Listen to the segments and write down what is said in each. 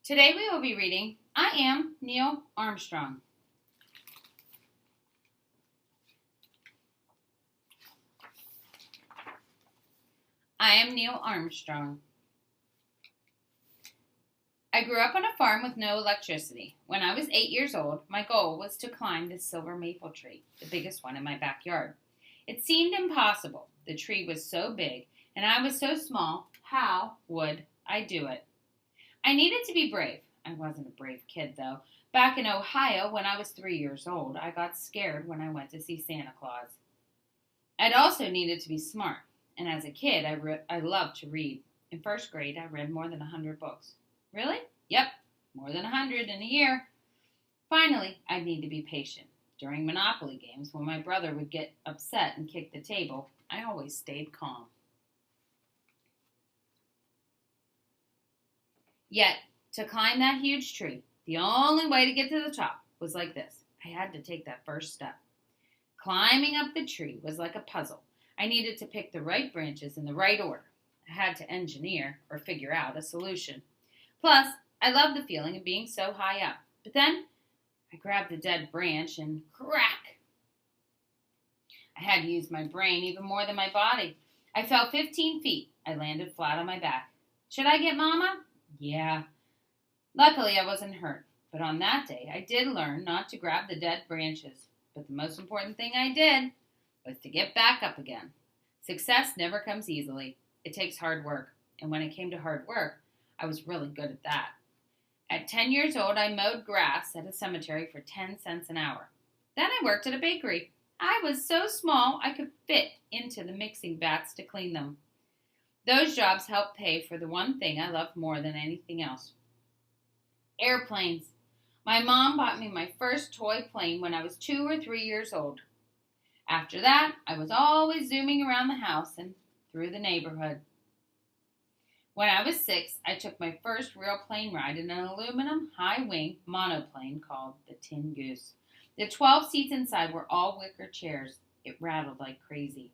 Today we will be reading I Am Neil Armstrong. I am Neil Armstrong. I grew up on a farm with no electricity. When I was 8 years old, my goal was to climb this silver maple tree, the biggest one in my backyard. It seemed impossible. The tree was so big, and I was so small. How would I do it? I needed to be brave. I wasn't a brave kid, though. Back in Ohio, when I was 3 years old, I got scared when I went to see Santa Claus. I'd also needed to be smart, and as a kid, I loved to read. In first grade, I read more than 100 books. Really? Yep, more than 100 in a year. Finally, I'd need to be patient. During Monopoly games, when my brother would get upset and kick the table, I always stayed calm. Yet, to climb that huge tree, the only way to get to the top was like this. I had to take that first step. Climbing up the tree was like a puzzle. I needed to pick the right branches in the right order. I had to engineer or figure out a solution. Plus, I loved the feeling of being so high up. But then, I grabbed a dead branch and crack! I had to use my brain even more than my body. I fell 15 feet. I landed flat on my back. Should I get Mama? Yeah. Luckily, I wasn't hurt. But on that day, I did learn not to grab the dead branches. But the most important thing I did was to get back up again. Success never comes easily. It takes hard work. And when it came to hard work, I was really good at that. At 10 years old, I mowed grass at a cemetery for 10 cents an hour. Then I worked at a bakery. I was so small I could fit into the mixing vats to clean them. Those jobs helped pay for the one thing I loved more than anything else. Airplanes. My mom bought me my first toy plane when I was 2 or 3 years old. After that, I was always zooming around the house and through the neighborhood. When I was 6, I took my first real plane ride in an aluminum high-wing monoplane called the Tin Goose. The 12 seats inside were all wicker chairs. It rattled like crazy.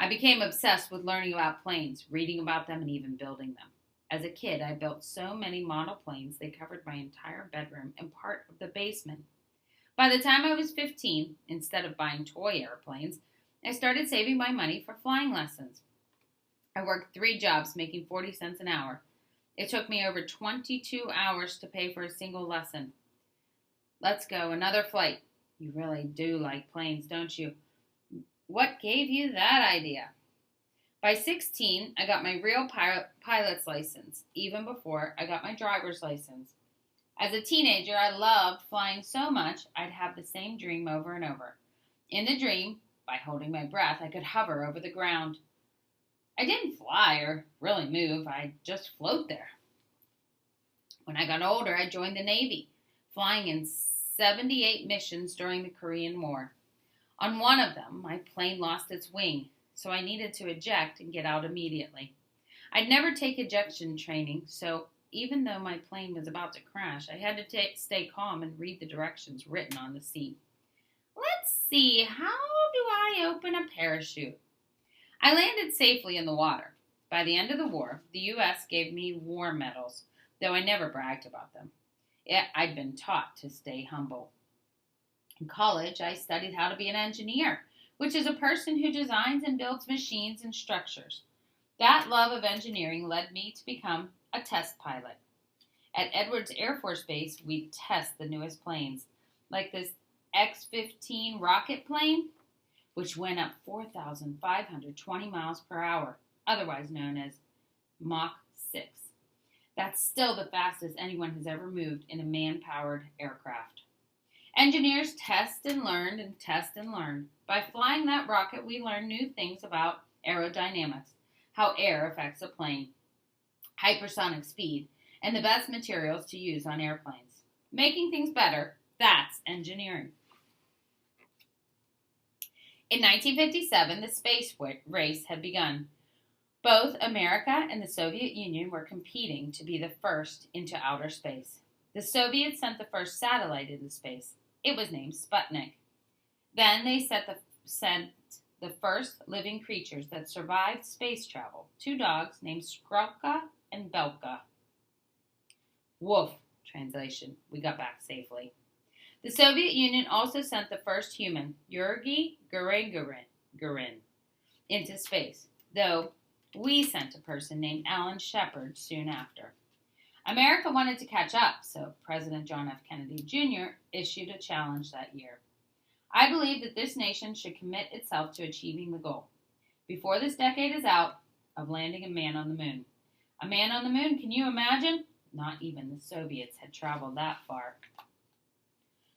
I became obsessed with learning about planes, reading about them, and even building them. As a kid, I built so many monoplanes they covered my entire bedroom and part of the basement. By the time I was 15, instead of buying toy airplanes, I started saving my money for flying lessons. I worked 3 jobs making 40 cents an hour. It took me over 22 hours to pay for a single lesson. Let's go, another flight. You really do like planes, don't you? What gave you that idea? By 16, I got my real pilot's license, even before I got my driver's license. As a teenager, I loved flying so much, I'd have the same dream over and over. In the dream, by holding my breath, I could hover over the ground. I didn't fly or really move. I'd just float there. When I got older, I joined the Navy, flying in 78 missions during the Korean War. On one of them, my plane lost its wing, so I needed to eject and get out immediately. I'd never take ejection training, so even though my plane was about to crash, I had to stay calm and read the directions written on the seat. Let's see, how do I open a parachute? I landed safely in the water. By the end of the war, the U.S. gave me war medals, though I never bragged about them. I'd been taught to stay humble. In college, I studied how to be an engineer, which is a person who designs and builds machines and structures. That love of engineering led me to become a test pilot. At Edwards Air Force Base, we test the newest planes, like this X-15 rocket plane, which went up 4,520 miles per hour, otherwise known as Mach 6. That's still the fastest anyone has ever moved in a man-powered aircraft. Engineers test and learned and test and learned. By flying that rocket, we learned new things about aerodynamics, how air affects a plane, hypersonic speed, and the best materials to use on airplanes. Making things better, that's engineering. In 1957, the space race had begun. Both America and the Soviet Union were competing to be the first into outer space. The Soviets sent the first satellite into space. It was named Sputnik. Then they sent the first living creatures that survived space travel, 2 dogs named Skrelka and Belka. Woof, translation. We got back safely. The Soviet Union also sent the first human, Yuri Gagarin, into space, though we sent a person named Alan Shepard soon after. America wanted to catch up, so President John F. Kennedy Jr. issued a challenge that year. I believe that this nation should commit itself to achieving the goal, before this decade is out, of landing a man on the moon. A man on the moon, can you imagine? Not even the Soviets had traveled that far.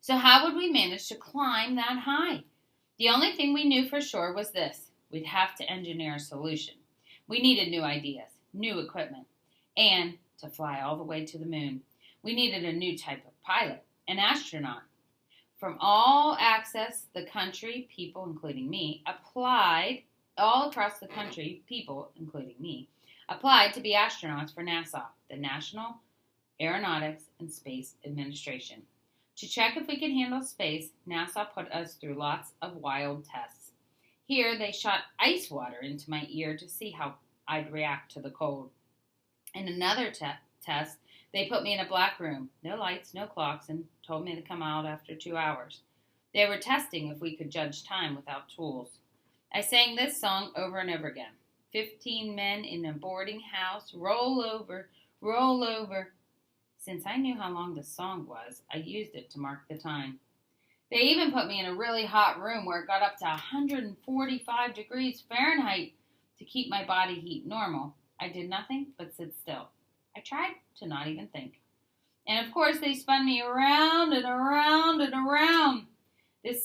So how would we manage to climb that high? The only thing we knew for sure was this. We'd have to engineer a solution. We needed new ideas, new equipment, and to fly all the way to the moon, we needed a new type of pilot, an astronaut. From all access, the country, people, including me, applied, all across the country, people, including me, applied to be astronauts for NASA, the National Aeronautics and Space Administration. To check if we could handle space, NASA put us through lots of wild tests. Here, they shot ice water into my ear to see how I'd react to the cold. In another test, they put me in a black room, no lights, no clocks, and told me to come out after 2 hours. They were testing if we could judge time without tools. I sang this song over and over again. 15 men in a boarding house, roll over, roll over. Since I knew how long the song was, I used it to mark the time. They even put me in a really hot room where it got up to 145 degrees Fahrenheit to keep my body heat normal. I did nothing but sit still. I tried to not even think. And of course, they spun me around and around and around. This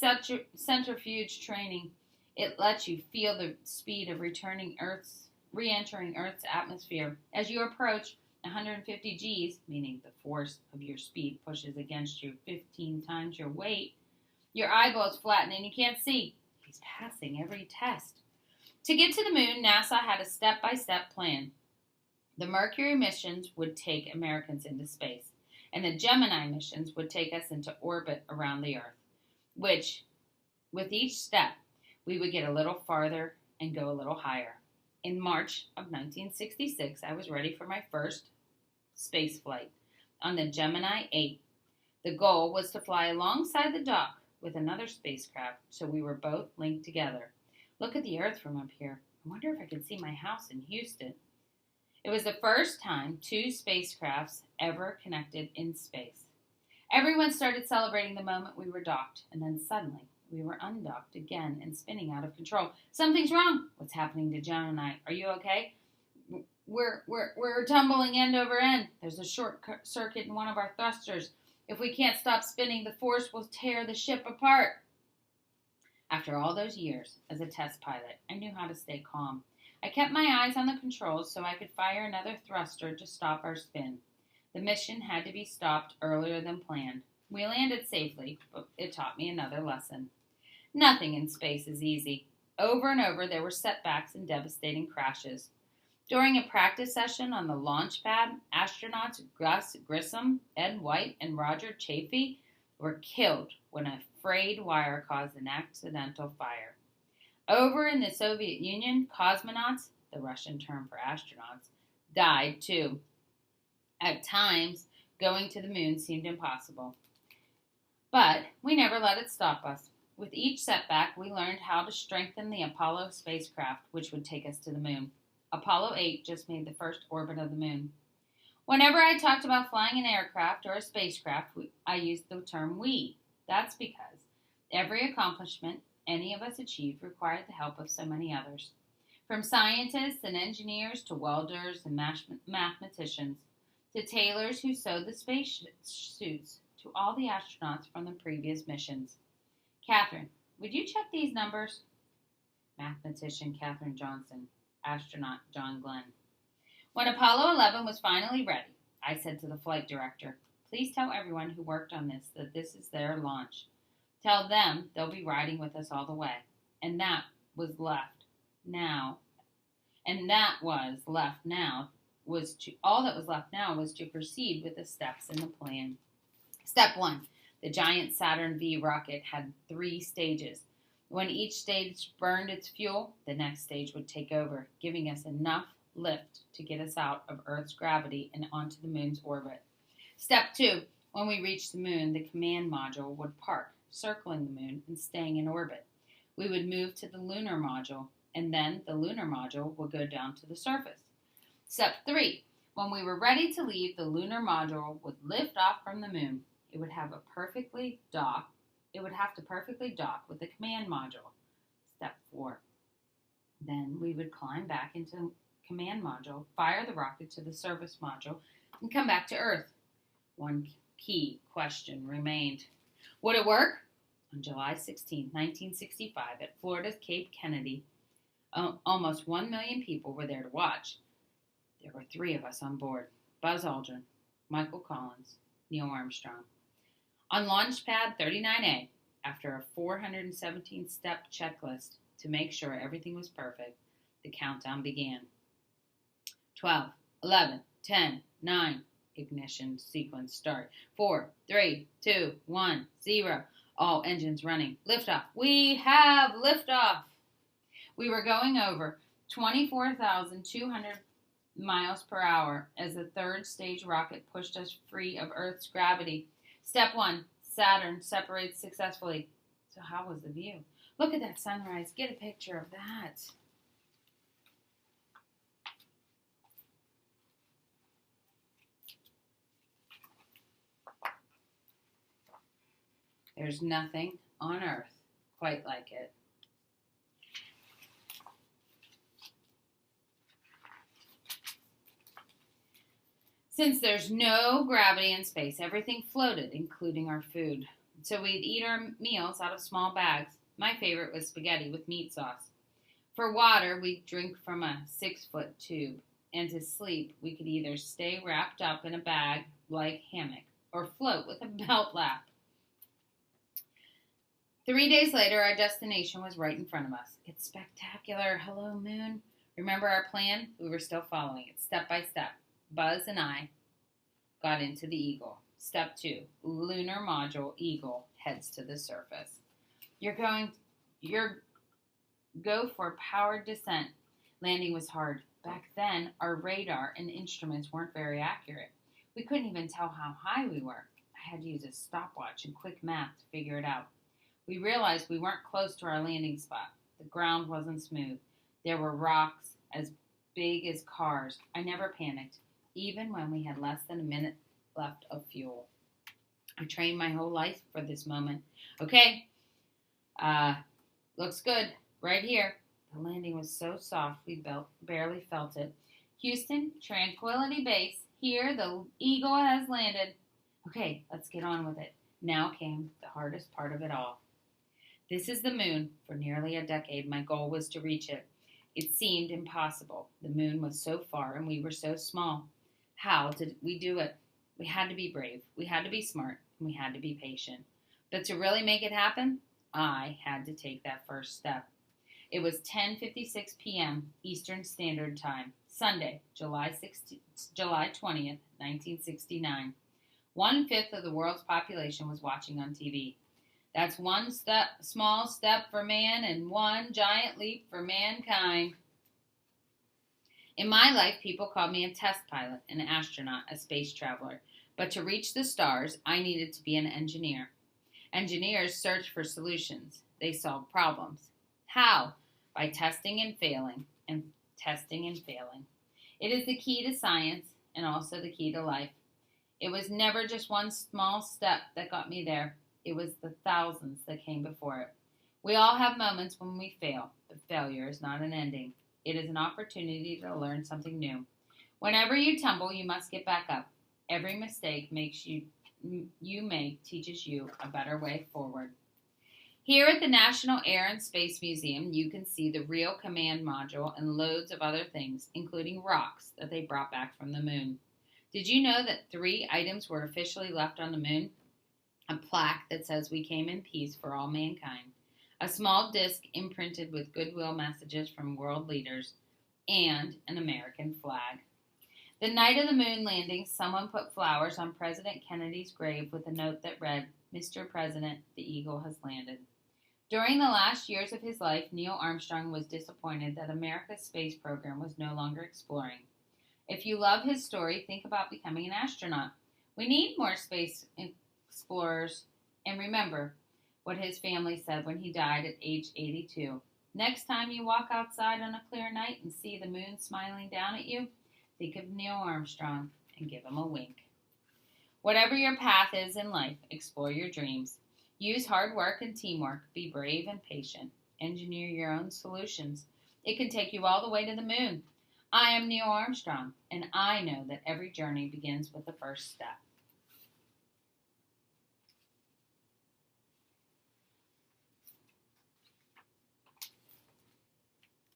centrifuge training, it lets you feel the speed of re-entering Earth's atmosphere. As you approach 150 Gs, meaning the force of your speed pushes against you 15 times your weight, your eyeballs flatten and you can't see. He's passing every test. To get to the moon, NASA had a step-by-step plan. The Mercury missions would take Americans into space, and the Gemini missions would take us into orbit around the Earth, which, with each step, we would get a little farther and go a little higher. In March of 1966, I was ready for my first space flight on the Gemini 8. The goal was to fly alongside the dock with another spacecraft so we were both linked together. Look at the Earth from up here. I wonder if I could see my house in Houston. It was the first time 2 spacecrafts ever connected in space. Everyone started celebrating the moment we were docked, and then suddenly we were undocked again and spinning out of control. Something's wrong. What's happening to Gemini? Are you okay? We're tumbling end over end. There's a short circuit in one of our thrusters. If we can't stop spinning, the force will tear the ship apart. After all those years as a test pilot, I knew how to stay calm. I kept my eyes on the controls so I could fire another thruster to stop our spin. The mission had to be stopped earlier than planned. We landed safely, but it taught me another lesson. Nothing in space is easy. Over and over, there were setbacks and devastating crashes. During a practice session on the launch pad, astronauts Gus Grissom, Ed White, and Roger Chaffee were killed when a frayed wire caused an accidental fire. Over in the Soviet Union, cosmonauts, the Russian term for astronauts, died too. At times, going to the moon seemed impossible. But we never let it stop us. With each setback, we learned how to strengthen the Apollo spacecraft, which would take us to the moon. Apollo 8 just made the first orbit of the moon. Whenever I talked about flying an aircraft or a spacecraft, I used the term we. That's because every accomplishment any of us achieved required the help of so many others. From scientists and engineers to welders and mathematicians, to tailors who sewed the space suits, to all the astronauts from the previous missions. Catherine, would you check these numbers? Mathematician Catherine Johnson, astronaut John Glenn. When Apollo 11 was finally ready, I said to the flight director, please tell everyone who worked on this that this is their launch. Tell them they'll be riding with us all the way. And that was left now. All that was left now was to proceed with the steps in the plan. Step 1. The giant Saturn V rocket had 3 stages. When each stage burned its fuel, the next stage would take over, giving us enough lift to get us out of Earth's gravity and onto the moon's orbit. Step 2. When we reached the moon, the command module would park, circling the moon and staying in orbit. We would move to the lunar module, and then the lunar module would go down to the surface. Step 3. When we were ready to leave, the lunar module would lift off from the moon. It would have to perfectly dock with the command module. Step 4. Then we would climb back into the command module, fire the rocket to the service module, and come back to Earth. One key question remained. Would it work? On July 16, 1965, at Florida's Cape Kennedy, almost 1 million people were there to watch. There were 3 of us on board: Buzz Aldrin, Michael Collins, Neil Armstrong. On Launch Pad 39A, after a 417-step checklist to make sure everything was perfect, the countdown began. 12, 11, 10, 9, ignition sequence start. 4, 3, 2, 1, 0. All engines running. Liftoff. We have liftoff. We were going over 24,200 miles per hour as the third stage rocket pushed us free of Earth's gravity. Step 1. Saturn separates successfully. So how was the view? Look at that sunrise. Get a picture of that. There's nothing on Earth quite like it. Since there's no gravity in space, everything floated, including our food. So we'd eat our meals out of small bags. My favorite was spaghetti with meat sauce. For water, we'd drink from a 6-foot tube. And to sleep, we could either stay wrapped up in a bag like hammock or float with a belt lap. 3 days later, our destination was right in front of us. It's spectacular. Hello, moon. Remember our plan? We were still following it, step by step. Buzz and I got into the Eagle. Step 2, lunar module Eagle heads to the surface. Go for powered descent. Landing was hard. Back then, our radar and instruments weren't very accurate. We couldn't even tell how high we were. I had to use a stopwatch and quick math to figure it out. We realized we weren't close to our landing spot. The ground wasn't smooth. There were rocks as big as cars. I never panicked, even when we had less than a minute left of fuel. I trained my whole life for this moment. Okay, looks good. Right here. The landing was so soft we barely felt it. Houston, Tranquility Base. Here, the Eagle has landed. Okay, let's get on with it. Now came the hardest part of it all. This is the moon. For nearly a decade, my goal was to reach it. It seemed impossible. The moon was so far and we were so small. How did we do it? We had to be brave. We had to be smart. And we had to be patient. But to really make it happen, I had to take that first step. It was 10:56 p.m. Eastern Standard Time, Sunday, July 20th, 1969. 1/5 of the world's population was watching on TV. That's one small step for man and one giant leap for mankind. In my life, people called me a test pilot, an astronaut, a space traveler. But to reach the stars, I needed to be an engineer. Engineers search for solutions. They solve problems. How? By testing and failing, and testing and failing. It is the key to science and also the key to life. It was never just one small step that got me there. It was the thousands that came before it. We all have moments when we fail, but failure is not an ending. It is an opportunity to learn something new. Whenever you tumble, you must get back up. Every mistake you make teaches you a better way forward. Here at the National Air and Space Museum, you can see the real command module and loads of other things, including rocks that they brought back from the moon. Did you know that 3 items were officially left on the moon? A plaque that says we came in peace for all mankind, a small disc imprinted with goodwill messages from world leaders, and an American flag. The night of the moon landing, someone put flowers on President Kennedy's grave with a note that read, "Mr. President, the Eagle has landed." During the last years of his life, Neil Armstrong was disappointed that America's space program was no longer exploring. If you love his story, think about becoming an astronaut. We need more space explorers. And remember what his family said when he died at age 82. Next time you walk outside on a clear night and see the moon smiling down at you, think of Neil Armstrong and give him a wink. Whatever your path is in life, explore your dreams. Use hard work and teamwork. Be brave and patient. Engineer your own solutions. It can take you all the way to the moon. I am Neil Armstrong, and I know that every journey begins with the first step.